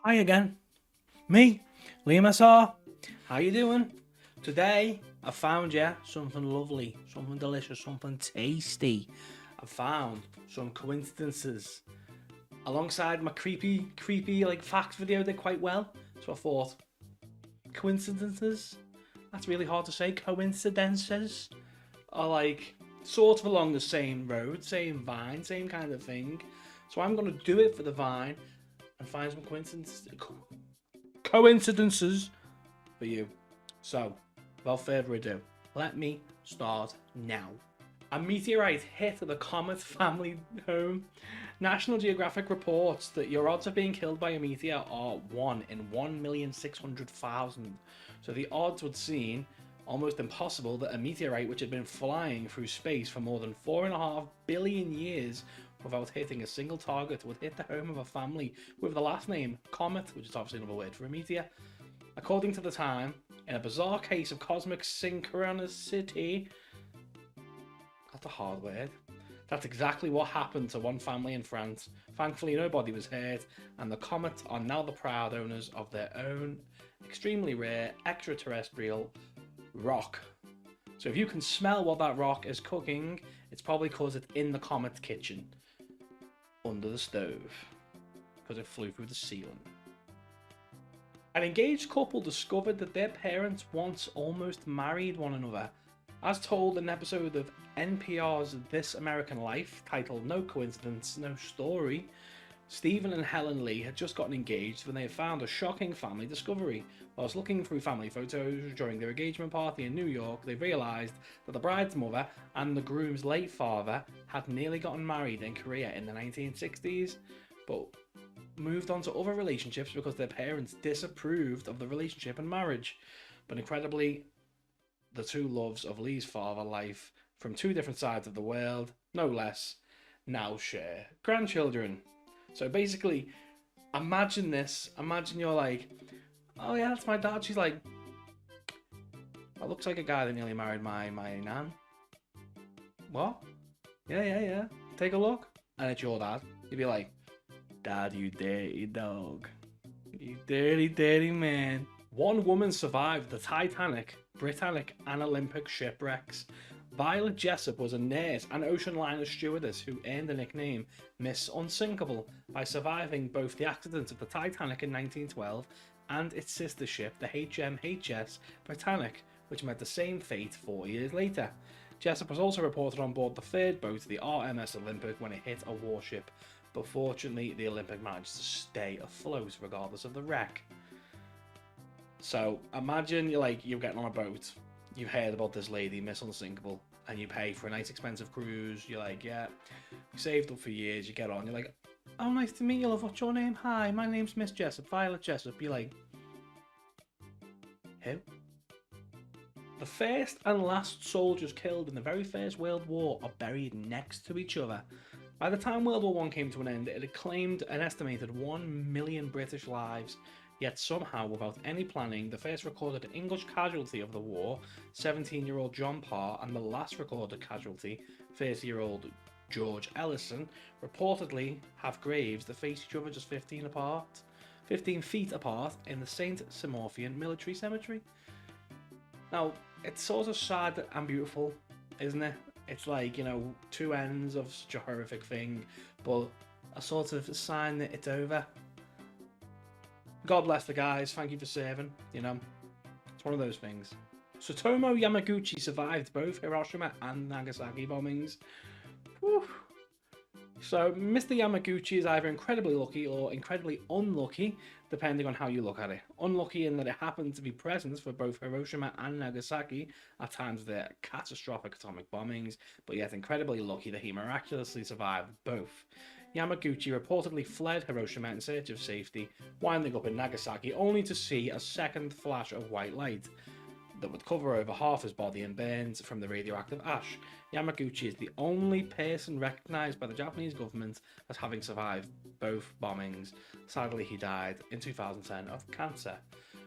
Hi again, me, Liam SR. How you doing? Today I found you something lovely, something delicious, something tasty. I found some coincidences alongside my creepy like facts video did quite well. So I thought coincidences. That's really hard to say. Coincidences are like sort of along the same road, same vine, same kind of thing. So I'm gonna do it for the vine and find some coincidences for you. So, without further ado, let me start now. A meteorite hit the Comet family home. National Geographic reports that your odds of being killed by a meteor are 1 in 1,600,000. So the odds would seem almost impossible that a meteorite which had been flying through space for more than 4.5 billion years without hitting a single target would hit the home of a family with the last name Comet, which is obviously another word for a meteor. According to the Time, in a bizarre case of cosmic synchronicity, that's a hard word. That's exactly what happened to one family in France. Thankfully, nobody was hurt, and the Comet are now the proud owners of their own extremely rare extraterrestrial rock. So if you can smell what that rock is cooking, it's probably because it's in the Comet's kitchen, under the stove, because it flew through the ceiling. An engaged couple discovered that their parents once almost married one another. As told in an episode of NPR's This American Life, titled No Coincidence, No Story, Stephen and Helen Lee had just gotten engaged when they had found a shocking family discovery. Whilst looking through family photos during their engagement party in New York, they realised that the bride's mother and the groom's late father had nearly gotten married in Korea in the 1960s, but moved on to other relationships because their parents disapproved of the relationship and marriage. But incredibly, the two loves of Lee's father life from two different sides of the world, no less, now share grandchildren. So basically, imagine this. Imagine you're like, oh yeah, that's my dad. She's like, that looks like a guy that nearly married my nan. What? Yeah, yeah, yeah. Take a look. And it's your dad. You'd be like, Dad, you dirty dog. You dirty, dirty man. One woman survived the Titanic, Britannic, and Olympic shipwrecks. Violet Jessup was a nurse and ocean liner stewardess who earned the nickname Miss Unsinkable by surviving both the accident of the Titanic in 1912 and its sister ship, the HMHS Britannic, which met the same fate 4 years later. Jessup was also reported on board the third boat, the RMS Olympic, when it hit a warship, but fortunately the Olympic managed to stay afloat regardless of the wreck. So imagine you're getting on a boat, you've heard about this lady, Miss Unsinkable, and you pay for a nice expensive cruise. You're like, yeah, you saved up for years. You get on, you're like, oh, nice to meet you, love. What's your name? Hi, my name's Miss Jessup, Violet Jessup. You're like, who? The first and last soldiers killed in the very first World War are buried next to each other. By the time World War One came to an end, it had claimed an estimated 1 million British lives. Yet somehow, without any planning, the first recorded English casualty of the war, 17-year-old John Parr, and the last recorded casualty, 30-year-old George Ellison, reportedly have graves that face each other just 15 feet apart in the Saint Simorphian Military Cemetery. Now, it's sort of sad and beautiful, isn't it? It's like, two ends of such a horrific thing, but a sort of sign that it's over. God bless the guys, thank you for serving, It's one of those things. Tsutomu Yamaguchi survived both Hiroshima and Nagasaki bombings. Whew. So, Mr. Yamaguchi is either incredibly lucky or incredibly unlucky, depending on how you look at it. Unlucky in that it happened to be present for both Hiroshima and Nagasaki at times of their catastrophic atomic bombings, but yet incredibly lucky that he miraculously survived both. Yamaguchi reportedly fled Hiroshima in search of safety, winding up in Nagasaki only to see a second flash of white light that would cover over half his body and burns from the radioactive ash. Yamaguchi is the only person recognised by the Japanese government as having survived both bombings. Sadly, he died in 2010 of cancer,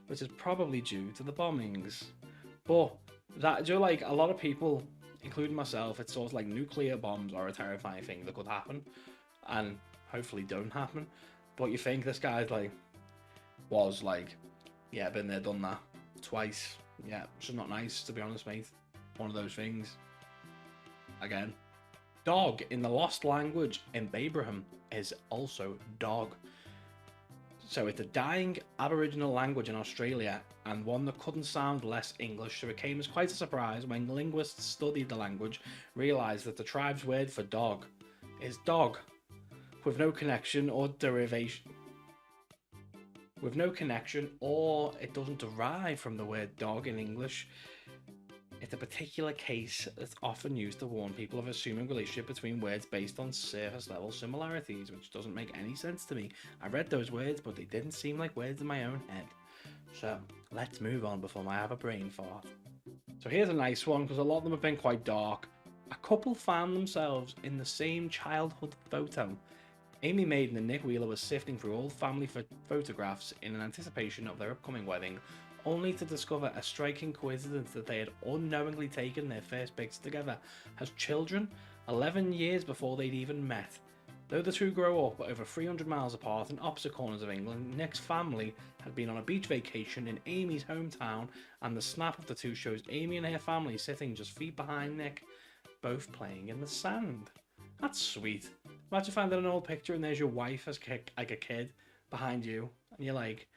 which is probably due to the bombings. But a lot of people, including myself, it's sort of like nuclear bombs are a terrifying thing that could happen, and hopefully don't happen. But you think this guy's like, was like, yeah, been there, done that twice. Yeah, it's just not nice, to be honest, mate. One of those things. Again. Dog in the lost language in Abraham is also dog. So it's a dying Aboriginal language in Australia and one that couldn't sound less English, so it came as quite a surprise when linguists studied the language, realised that the tribe's word for dog is dog, with no connection or derivation. With no connection, or it doesn't derive from the word dog in English. It's a particular case that's often used to warn people of assuming relationship between words based on surface level similarities, which doesn't make any sense to me. I read those words, but they didn't seem like words in my own head. So let's move on before I have a brain fart. So here's a nice one, because a lot of them have been quite dark. A couple found themselves in the same childhood photo. Amy Maiden and Nick Wheeler were sifting through old family photographs in anticipation of their upcoming wedding, only to discover a striking coincidence that they had unknowingly taken their first pics together as children 11 years before they'd even met. Though the two grew up over 300 miles apart in opposite corners of England, Nick's family had been on a beach vacation in Amy's hometown, and the snap of the two shows Amy and her family sitting just feet behind Nick, both playing in the sand. That's sweet. Imagine finding an old picture and there's your wife as like a kid behind you, and you're like,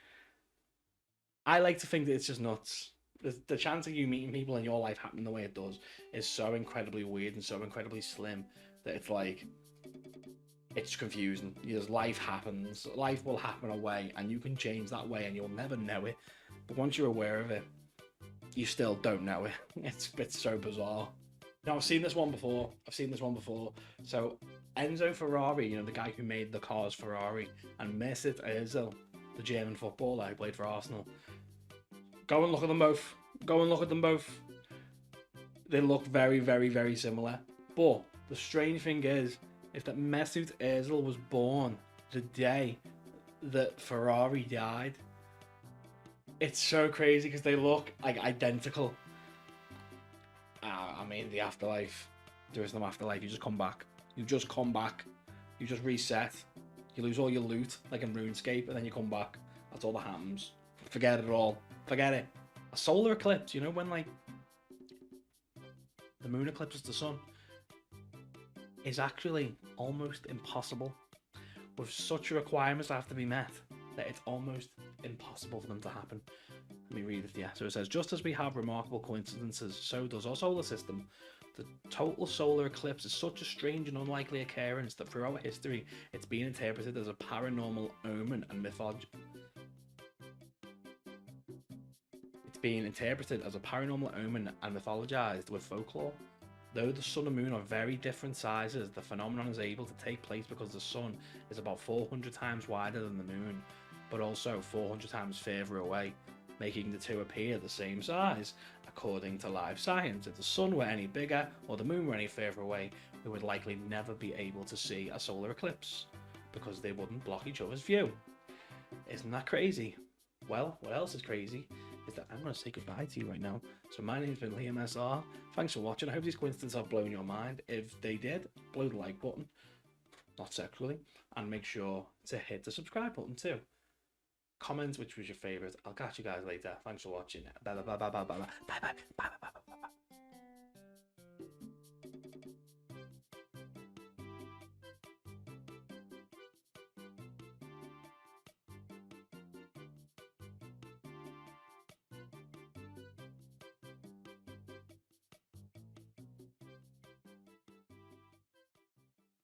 I like to think that it's just nuts. The chance of you meeting people in your life happening the way it does is so incredibly weird and so incredibly slim that it's like, it's confusing. Because life happens, life will happen a way, and you can change that way and you'll never know it. But once you're aware of it, you still don't know it. It's so bizarre. Now, I've seen this one before. So Enzo Ferrari, you know, the guy who made the cars Ferrari, and Mesut Ozil, the German footballer who played for Arsenal. Go and look at them both. They look very, very, very similar. But the strange thing is that Mesut Ozil was born the day that Ferrari died. It's so crazy because they look like identical. I mean, the afterlife. There is no afterlife. You just come back. You just reset. You lose all your loot, like in RuneScape, and then you come back. That's all that happens. Forget it all. Forget it. A solar eclipse, you know, when like the moon eclipses the sun, is actually almost impossible. With such requirements that have to be met, that it's almost impossible for them to happen. Let me read it, yeah. So it says, just as we have remarkable coincidences, so does our solar system. The total solar eclipse is such a strange and unlikely occurrence that throughout history, it's been interpreted as a paranormal omen and mythology. Mythologized with folklore. Though the sun and moon are very different sizes, the phenomenon is able to take place because the sun is about 400 times wider than the moon, but also 400 times further away, making the two appear the same size. According to live science, if the sun were any bigger or the moon were any further away, we would likely never be able to see a solar eclipse because they wouldn't block each other's view. Isn't that crazy? Well, what else is crazy is that I'm going to say goodbye to you right now. So my name's been Liam SR. Thanks for watching. I hope these coincidences have blown your mind. If they did, blow the like button, not sexually, and make sure to hit the subscribe button too. Comment which was your favourite. I'll catch you guys later. Thanks for watching. Bye bye bye bye bye bye bye bye bye bye bye bye.